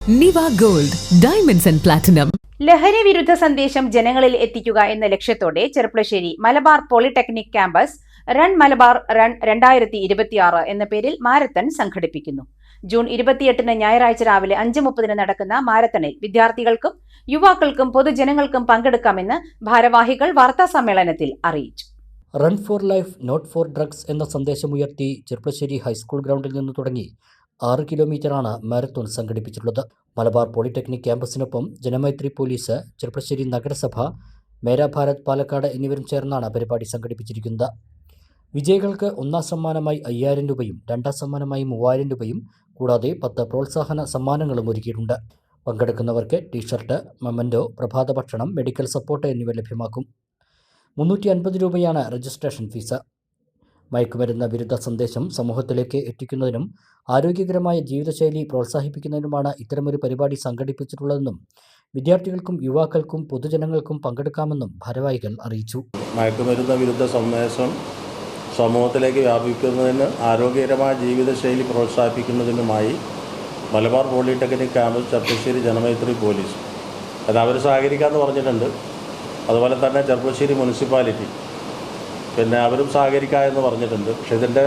നിവ gold diamonds and platinum. ലഹരി വിരുദ്ധ സന്ദേശം ജനങ്ങളിൽ എത്തിക്കുക എന്ന ലക്ഷ്യത്തോടെ Cherpulassery Malabar polytechnic campus run Malabar run 2026 എന്ന പേരിൽ മാരത്തൺ സംഘടിപ്പിക്കുന്നു. ജൂൺ 28 ഞായറാഴ്ച രാവിലെ 5:30 നടക്കുന്ന മാരത്തണിൽ വിദ്യാർത്ഥികൾക്കും യുവാക്കൾക്കും പൊതുജനങ്ങൾക്കും പങ്കെടുക്കാമെന്ന് ഭാരവാഹികൾ വാർത്താസമ്മേളനത്തിൽ അറിയിച്ചു. Run for life not for drugs എന്ന സന്ദേശമുയർത്തി ചെർപ്പുളശ്ശേരി ഹൈസ്കൂൾ ഗ്രൗണ്ടിൽ നിന്ന് തുടങ്ങി 6 കിലോമീറ്ററാണ് മാരത്തോൺ സംഘടിപ്പിച്ചിട്ടുള്ളത്. മലബാർ പോളിടെക്നിക് ക്യാമ്പസിനൊപ്പം ജനമൈത്രി പോലീസ്, ചെർപ്പുളശ്ശേരി നഗരസഭ, മേരാ ഭാരത് പാലക്കാട് എന്നിവരും ചേർന്നാണ് പരിപാടി സംഘടിപ്പിച്ചിരിക്കുന്നത്. വിജയികൾക്ക് ഒന്നാം സമ്മാനമായി 5000 രൂപയും രണ്ടാം സമ്മാനമായി 3000 രൂപയും കൂടാതെ 10 പ്രോത്സാഹന സമ്മാനങ്ങളും ഒരുക്കിയിട്ടുണ്ട്. പങ്കെടുക്കുന്നവർക്ക് ടീഷർട്ട്, മൊമൻറ്റോ, പ്രഭാത ഭക്ഷണം, മെഡിക്കൽ സപ്പോർട്ട് എന്നിവ ലഭ്യമാക്കും. 350 രൂപയാണ് രജിസ്ട്രേഷൻ ഫീസ്. മയക്കുമരുന്ന് വിരുദ്ധ സന്ദേശം സമൂഹത്തിലേക്ക് എത്തിക്കുന്നതിനും ആരോഗ്യകരമായ ജീവിതശൈലി പ്രോത്സാഹിപ്പിക്കുന്നതിനുമാണ് ഇത്തരമൊരു പരിപാടി സംഘടിപ്പിച്ചിട്ടുള്ളതെന്നും വിദ്യാർത്ഥികൾക്കും യുവാക്കൾക്കും പൊതുജനങ്ങൾക്കും പങ്കെടുക്കാമെന്നും ഭാരവാഹികൾ അറിയിച്ചു. മയക്കുമരുന്ന് വിരുദ്ധ സന്ദേശം സമൂഹത്തിലേക്ക് വ്യാപിക്കുന്നതിന് ആരോഗ്യകരമായ ജീവിതശൈലി പ്രോത്സാഹിപ്പിക്കുന്നതിനുമായി Malabar polytechnic campus Cherpulassery Janamaithri police അത് അവർ സഹകരിക്കാമെന്ന് പറഞ്ഞിട്ടുണ്ട്. അതുപോലെ തന്നെ ചെർപ്പുളശ്ശേരി മുനിസിപ്പാലിറ്റി അവരും സഹകരിക്കാമെന്ന് പറഞ്ഞിട്ടുണ്ട്. പക്ഷേ ഇതിൻ്റെ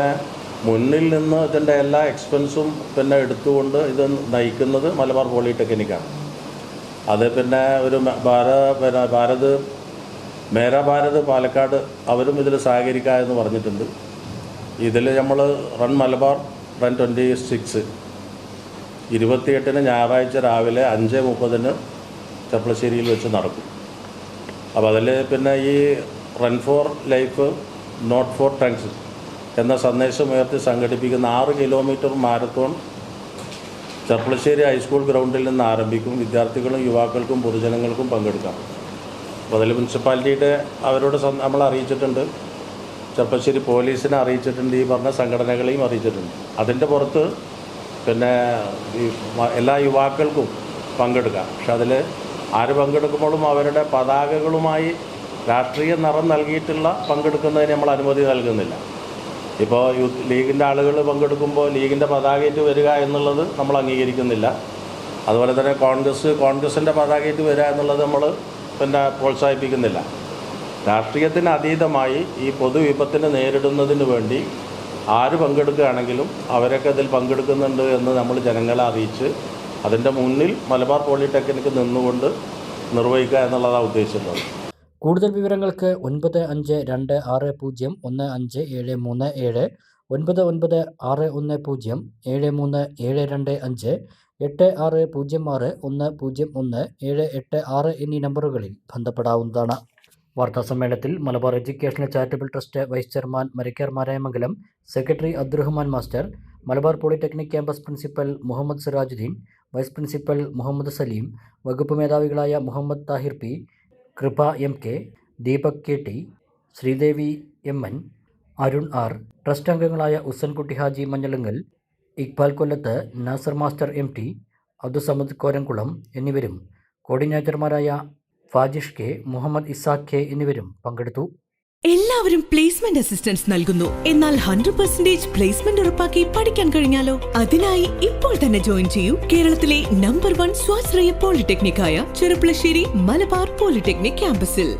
മുന്നിൽ നിന്ന് ഇതിൻ്റെ എല്ലാ എക്സ്പെൻസും എടുത്തുകൊണ്ട് ഇത് നയിക്കുന്നത് മലബാർ പോളിടെക്നിക്കാണ്. അത് ഒരു മേരാ ഭാരത് പാലക്കാട് അവരും ഇതിൽ സഹകരിക്കാമെന്ന് പറഞ്ഞിട്ടുണ്ട്. ഇതിൽ നമ്മൾ റൺ മലബാർ റൺ 26 28 ഞായറാഴ്ച രാവിലെ 5:30 ചെർപ്പുളശ്ശേരിയിൽ വെച്ച് നടക്കും. അപ്പോൾ അതിൽ ഈ run for life not for drugs എന്ന സന്ദേശം ഉയർത്തി സംഘടിപ്പിക്കുന്ന 6 കിലോമീറ്റർ മാരത്തോൺ ചെർപ്പുളശ്ശേരി ഹൈസ്കൂൾ ഗ്രൗണ്ടിൽ നിന്ന് ആരംഭിക്കും. വിദ്യാർത്ഥികളും യുവാക്കൾക്കും പൊതുജനങ്ങൾക്കും പങ്കെടുക്കാം. അപ്പോൾ അതിൽ മുനിസിപ്പാലിറ്റിയുടെ അവരോട് നമ്മൾ അറിയിച്ചിട്ടുണ്ട്, ചെർപ്പുളശ്ശേരി പോലീസിനെ അറിയിച്ചിട്ടുണ്ട്, ഈ പറഞ്ഞ സംഘടനകളെയും അറിയിച്ചിട്ടുണ്ട്. അതിൻ്റെ പുറത്ത് എല്ലാ യുവാക്കൾക്കും പങ്കെടുക്കാം. പക്ഷെ അതിൽ ആര് പങ്കെടുക്കുമ്പോഴും അവരുടെ പതാകകളുമായി രാഷ്ട്രീയ നിറം നൽകിയിട്ടുള്ള പങ്കെടുക്കുന്നതിന് നമ്മൾ അനുമതി നൽകുന്നില്ല. ഇപ്പോൾ യൂത്ത് ലീഗിൻ്റെ ആളുകൾ പങ്കെടുക്കുമ്പോൾ ലീഗിൻ്റെ പതാകയിട്ട് വരിക എന്നുള്ളത് നമ്മൾ അംഗീകരിക്കുന്നില്ല. അതുപോലെ തന്നെ കോൺഗ്രസിൻ്റെ പതാകയിട്ട് വരിക എന്നുള്ളത് നമ്മൾ പ്രോത്സാഹിപ്പിക്കുന്നില്ല. രാഷ്ട്രീയത്തിന് അതീതമായി ഈ പൊതുവിപത്തിനെ നേരിടുന്നതിന് വേണ്ടി ആര് പങ്കെടുക്കുകയാണെങ്കിലും അവരൊക്കെ അതിൽ പങ്കെടുക്കുന്നുണ്ട് എന്ന് നമ്മൾ ജനങ്ങളെ അറിയിച്ച് അതിൻ്റെ മുന്നിൽ മലബാർ പോളിടെക്നിക്ക് നിന്നുകൊണ്ട് നിർവഹിക്കുക എന്നുള്ളതാണ് ഉദ്ദേശിച്ചിട്ടുള്ളത്. കൂടുതൽ വിവരങ്ങൾക്ക് 9520157337, 9961073725, 8606101786 എന്നീ നമ്പറുകളിൽ ബന്ധപ്പെടാവുന്നതാണ്. വാർത്താസമ്മേളനത്തിൽ Malabar educational charitable trust vice chairman Marikkar Marayamangalam, secretary Abdurahman master, Malabar polytechnic campus principal Muhammad Sirajuddin, vice principal Muhammad Saleem, വകുപ്പ് മേധാവികളായ Muhammad Thahir P, Kripa MK, Deepak KT, Sreedevi MN, Arun R, trust അംഗങ്ങളായ ഉസ്സൻകുട്ടി ഹാജി മഞ്ഞളങ്ങൽ, ഇക്ബാൽ കൊല്ലത്ത്, നാസർ മാസ്റ്റർ MT, അബ്ദുസമദ് കോരംകുളം എന്നിവരും കോർഡിനേറ്റർമാരായ ഫാജിഷ് K, മുഹമ്മദ് ഇസാഖ് K എന്നിവരും പങ്കെടുത്തു. എല്ലാവരും പ്ലേസ്മെന്റ് അസിസ്റ്റൻസ് നൽകുന്നു. എന്നാൽ 100% പ്ലേസ്മെന്റ് ഉറപ്പാക്കി പഠിക്കാൻ കഴിഞ്ഞാലോ? അതിനായി ഇപ്പോൾ തന്നെ ജോയിൻ ചെയ്യൂ കേരളത്തിലെ നമ്പർ 1 സ്വാശ്രയ പോളിടെക്നിക്കായ ചെർപ്പുളശ്ശേരി മലബാർ പോളിടെക്നിക് ക്യാമ്പസിൽ.